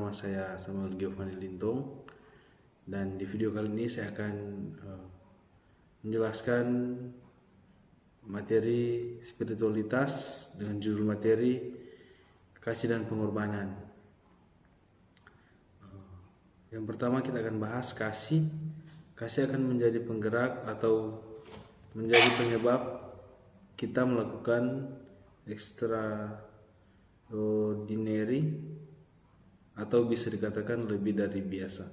nama saya Samuel Giovanni Lintong, dan di video kali ini saya akan menjelaskan materi spiritualitas dengan judul materi kasih dan pengorbanan. Yang pertama kita akan bahas kasih. Kasih akan menjadi penggerak atau menjadi penyebab kita melakukan extraordinary atau bisa dikatakan lebih dari biasa.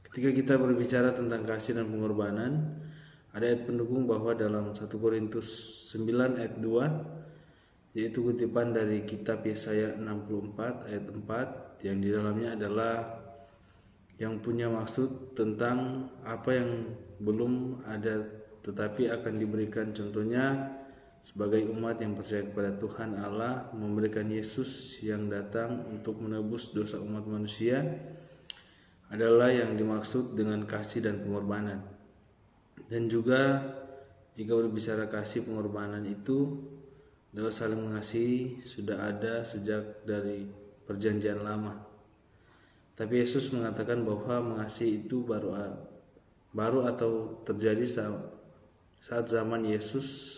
Ketika kita berbicara tentang kasih dan pengorbanan, ada ayat pendukung bahwa dalam 1 Korintus 9 ayat 2, yaitu kutipan dari kitab Yesaya 64 ayat 4, yang di dalamnya adalah yang punya maksud tentang apa yang belum ada tetapi akan diberikan. Contohnya, sebagai umat yang percaya kepada Tuhan Allah memberikan Yesus yang datang untuk menebus dosa umat manusia adalah yang dimaksud dengan kasih dan pengorbanan. Dan juga jika berbicara kasih pengorbanan itu adalah saling mengasihi, sudah ada sejak dari perjanjian lama. Tapi Yesus mengatakan bahwa mengasihi itu baru atau terjadi saat zaman Yesus.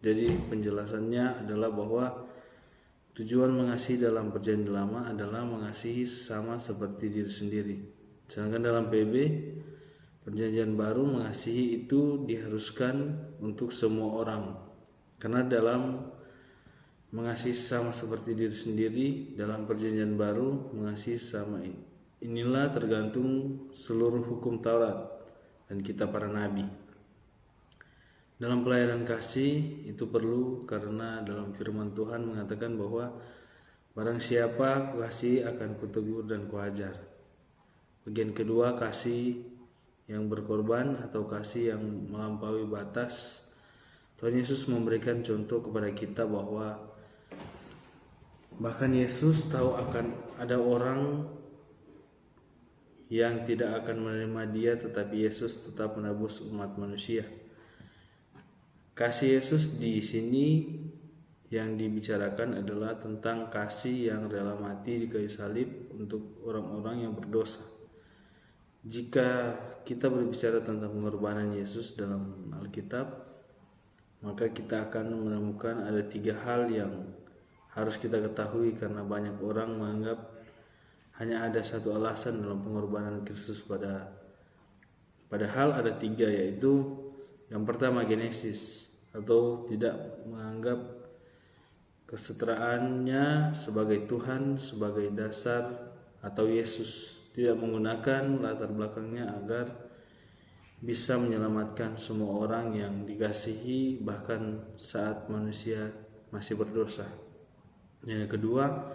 Jadi penjelasannya adalah bahwa tujuan mengasihi dalam perjanjian lama adalah mengasihi sesama seperti diri sendiri. Sedangkan dalam PB perjanjian baru, mengasihi itu diharuskan untuk semua orang. Karena dalam mengasihi sesama seperti diri sendiri dalam perjanjian baru, mengasihi sesama inilah tergantung seluruh hukum Taurat dan kitab para nabi. Dalam pelayanan kasih itu perlu karena dalam firman Tuhan mengatakan bahwa barang siapa kukasihi akan kutegur dan kuajar. Bagian kedua, kasih yang berkorban atau kasih yang melampaui batas. Tuhan Yesus memberikan contoh kepada kita bahwa bahkan Yesus tahu akan ada orang yang tidak akan menerima dia, tetapi Yesus tetap menebus umat manusia. Kasih Yesus di sini yang dibicarakan adalah tentang kasih yang rela mati di kayu salib untuk orang-orang yang berdosa. Jika kita berbicara tentang pengorbanan Yesus dalam Alkitab, maka kita akan menemukan ada 3 hal yang harus kita ketahui, karena banyak orang menganggap hanya ada satu alasan dalam pengorbanan Kristus padahal ada 3, yaitu yang pertama Genesis, atau tidak menganggap kesetaraannya sebagai Tuhan sebagai dasar, atau Yesus tidak menggunakan latar belakangnya agar bisa menyelamatkan semua orang yang dikasihi bahkan saat manusia masih berdosa. Yang kedua,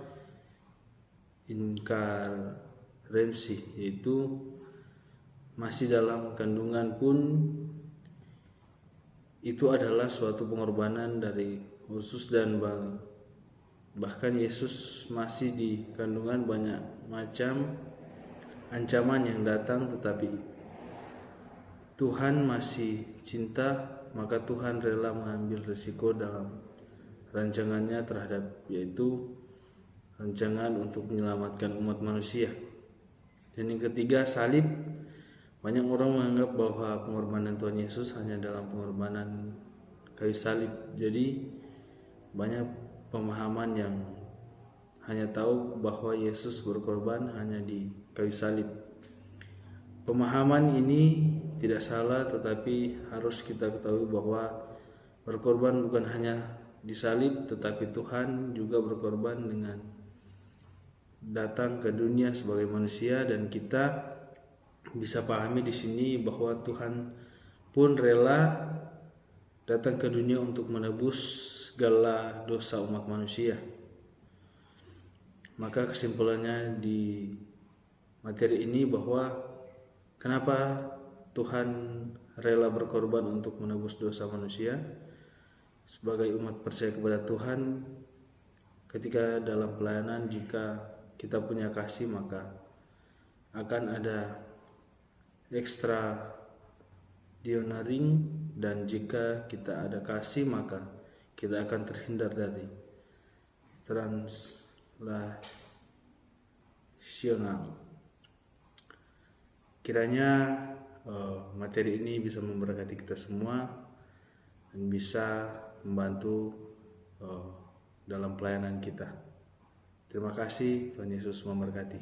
inkarensi, yaitu masih dalam kandungan pun itu adalah suatu pengorbanan dari khusus, dan bahkan Yesus masih di kandungan banyak macam ancaman yang datang, tetapi Tuhan masih cinta, maka Tuhan rela mengambil risiko dalam rancangannya yaitu rancangan untuk menyelamatkan umat manusia. Dan yang ketiga, salib. Banyak orang menganggap bahwa pengorbanan Tuhan Yesus hanya dalam pengorbanan kayu salib. Jadi banyak pemahaman yang hanya tahu bahwa Yesus berkorban hanya di kayu salib. Pemahaman ini tidak salah, tetapi harus kita ketahui bahwa berkorban bukan hanya di salib, tetapi Tuhan juga berkorban dengan datang ke dunia sebagai manusia. Dan kita bisa pahami di sini bahwa Tuhan pun rela datang ke dunia untuk menebus segala dosa umat manusia. Maka kesimpulannya di materi ini bahwa kenapa Tuhan rela berkorban untuk menebus dosa manusia. Sebagai umat percaya kepada Tuhan, ketika dalam pelayanan, jika kita punya kasih, maka akan ada extraordinary, dan jika kita ada kasih maka kita akan terhindar dari profesional. Kiranya materi ini bisa memberkati kita semua dan bisa membantu dalam pelayanan kita. Terima kasih, Tuhan Yesus memberkati.